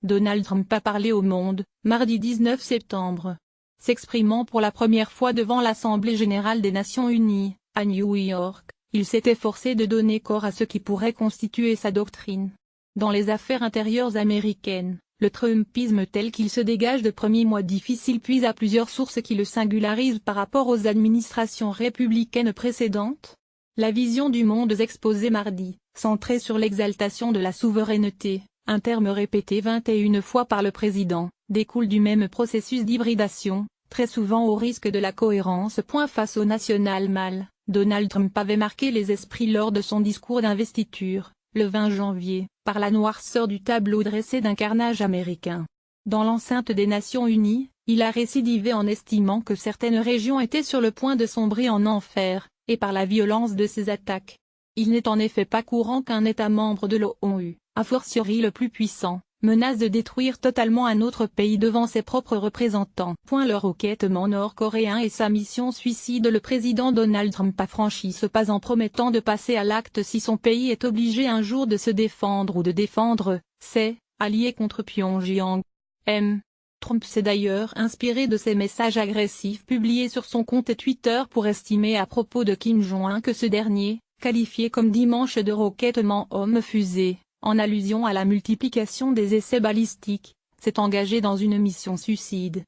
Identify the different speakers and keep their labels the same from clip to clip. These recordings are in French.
Speaker 1: Donald Trump a parlé au monde, mardi 19 septembre. S'exprimant pour la première fois devant l'Assemblée générale des Nations unies, à New York, il s'est efforcé de donner corps à ce qui pourrait constituer sa doctrine. Dans les affaires intérieures américaines, le Trumpisme tel qu'il se dégage de premiers mois difficiles puise à plusieurs sources qui le singularisent par rapport aux administrations républicaines précédentes. La vision du monde exposée mardi, centrée sur l'exaltation de la souveraineté, un terme répété 21 fois par le président, découle du même processus d'hybridation, très souvent au risque de la cohérence. Face au national mal, Donald Trump avait marqué les esprits lors de son discours d'investiture, le 20 janvier, par la noirceur du tableau dressé d'un carnage américain. Dans l'enceinte des Nations unies, il a récidivé en estimant que certaines régions étaient sur le point de sombrer en enfer, et par la violence de ces attaques. Il n'est en effet pas courant qu'un État membre de l'ONU, a fortiori le plus puissant, menace de détruire totalement un autre pays devant ses propres représentants. Le roquettement nord-coréen et sa mission suicide. Le président Donald Trump a franchi ce pas en promettant de passer à l'acte si son pays est obligé un jour de se défendre ou de défendre ses alliés contre Pyongyang. Trump s'est d'ailleurs inspiré de ses messages agressifs publiés sur son compte Twitter pour estimer à propos de Kim Jong-un que ce dernier, qualifié comme dimanche de roquettement homme-fusée, en allusion à la multiplication des essais balistiques, s'est engagé dans une mission suicide.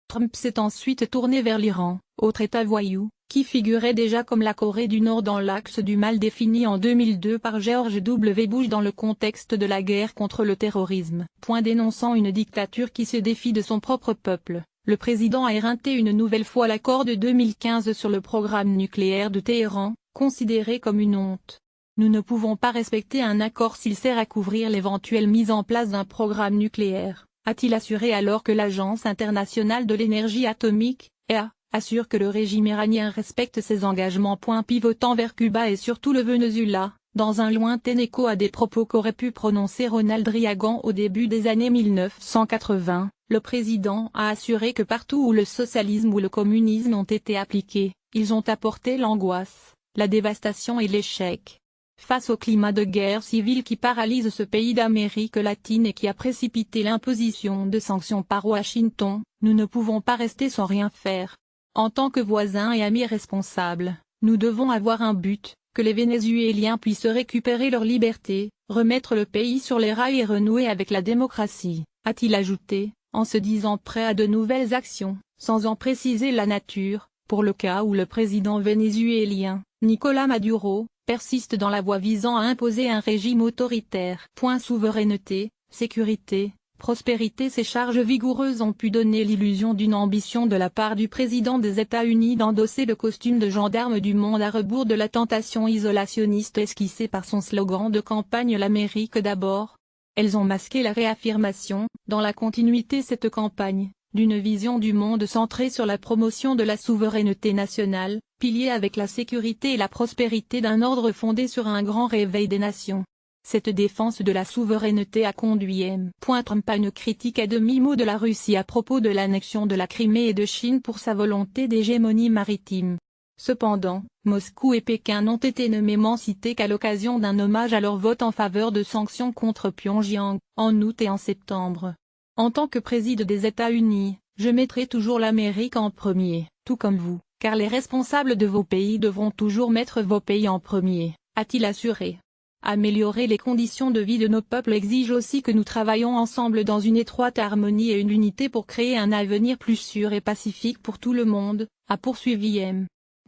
Speaker 1: Trump s'est ensuite tourné vers l'Iran, autre État voyou, qui figurait déjà comme la Corée du Nord dans l'axe du mal défini en 2002 par George W. Bush dans le contexte de la guerre contre le terrorisme. Dénonçant une dictature qui se défie de son propre peuple, le président a éreinté une nouvelle fois l'accord de 2015 sur le programme nucléaire de Téhéran, considéré comme une honte. Nous ne pouvons pas respecter un accord s'il sert à couvrir l'éventuelle mise en place d'un programme nucléaire, a-t-il assuré alors que l'Agence internationale de l'énergie atomique, EA, assure que le régime iranien respecte ses engagements. Pivotant vers Cuba et surtout le Venezuela, dans un lointain écho à des propos qu'aurait pu prononcer Ronald Reagan au début des années 1980, le président a assuré que partout où le socialisme ou le communisme ont été appliqués, ils ont apporté l'angoisse, la dévastation et l'échec. Face au climat de guerre civile qui paralyse ce pays d'Amérique latine et qui a précipité l'imposition de sanctions par Washington, nous ne pouvons pas rester sans rien faire. En tant que voisins et amis responsables, nous devons avoir un but, que les Vénézuéliens puissent récupérer leur liberté, remettre le pays sur les rails et renouer avec la démocratie, a-t-il ajouté, en se disant prêt à de nouvelles actions, sans en préciser la nature, pour le cas où le président vénézuélien, Nicolás Maduro, persiste dans la voie visant à imposer un régime autoritaire. Souveraineté, sécurité, prospérité. Ces charges vigoureuses ont pu donner l'illusion d'une ambition de la part du président des États-Unis d'endosser le costume de gendarme du monde à rebours de la tentation isolationniste esquissée par son slogan de campagne l'Amérique d'abord. Elles ont masqué la réaffirmation, dans la continuité cette campagne, d'une vision du monde centrée sur la promotion de la souveraineté nationale, pilier avec la sécurité et la prospérité d'un ordre fondé sur un grand réveil des nations. Cette défense de la souveraineté a conduit Trump à une critique à demi-mot de la Russie à propos de l'annexion de la Crimée et de Chine pour sa volonté d'hégémonie maritime. Cependant, Moscou et Pékin n'ont été nommément cités qu'à l'occasion d'un hommage à leur vote en faveur de sanctions contre Pyongyang, en août et en septembre. En tant que président des États-Unis, je mettrai toujours l'Amérique en premier, tout comme vous, car les responsables de vos pays devront toujours mettre vos pays en premier, a-t-il assuré. Améliorer les conditions de vie de nos peuples exige aussi que nous travaillions ensemble dans une étroite harmonie et une unité pour créer un avenir plus sûr et pacifique pour tout le monde, a poursuivi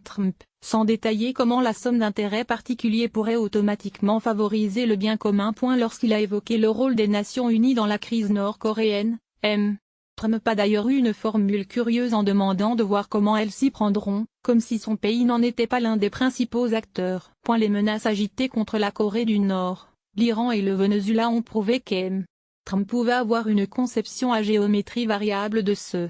Speaker 1: Trump, sans détailler comment la somme d'intérêts particuliers pourrait automatiquement favoriser le bien commun. Lorsqu'il a évoqué le rôle des Nations Unies dans la crise nord-coréenne, Trump a d'ailleurs eu une formule curieuse en demandant de voir comment elles s'y prendront, comme si son pays n'en était pas l'un des principaux acteurs. Les menaces agitées contre la Corée du Nord, l'Iran et le Venezuela ont prouvé Trump pouvait avoir une conception à géométrie variable de ce